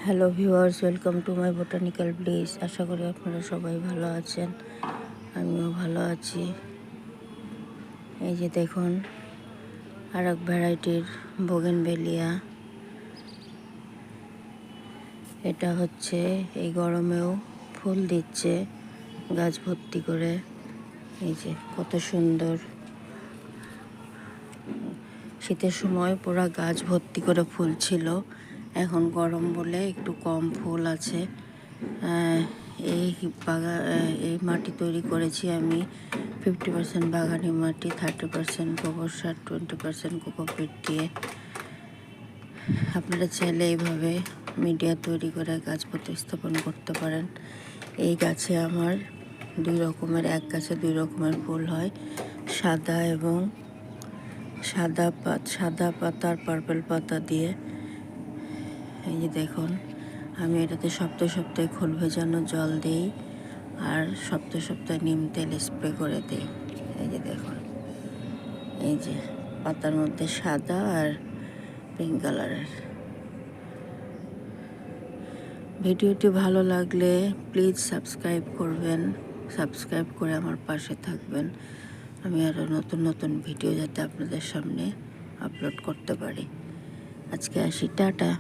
Hello viewers, welcome to my botanical place. আশা করি আপনারা সবাই ভালো আছেন, আমিও ভালো আছি। এই যে দেখুন, আর এক ভ্যারাইটির বোগেনভেলিয়া। এটা হচ্ছে এই গরমেও ফুল দিচ্ছে গাছ ভর্তি করে। এই যে কত সুন্দর, শীতের সময় পুরো গাছ ভর্তি করে ফুল ছিল, এখন গরম বলে একটু কম ফুল আছে। এই মাটি তৈরি করেছি আমি 50% বাগানি মাটি, 30% গোবর সার, 20% কোকোপিট দিয়ে। আপনারা চাইলে এইভাবে মিডিয়া তৈরি করে গাছ প্রতিস্থাপন করতে পারেন। এই গাছে আমার এক গাছে দুই রকমের ফুল হয়, সাদা এবং সাদা পাতা আর পার্পল পাতা দিয়ে। এই যে দেখুন, আমি এটাতে সপ্তাহে সপ্তাহে খোল ভেজানো জল দিই আর সপ্তাহে সপ্তাহে নিম তেল স্প্রে করে দিই। এই যে দেখুন, এই যে পাতার মধ্যে সাদা আর পিঙ্ক কালারের। ভিডিওটি ভালো লাগলে প্লিজ সাবস্ক্রাইব করবেন, সাবস্ক্রাইব করে আমার পাশে থাকবেন। আমি আরও নতুন নতুন ভিডিও যাতে আপনাদের সামনে আপলোড করতে পারি। আজকে আসি, টাটা।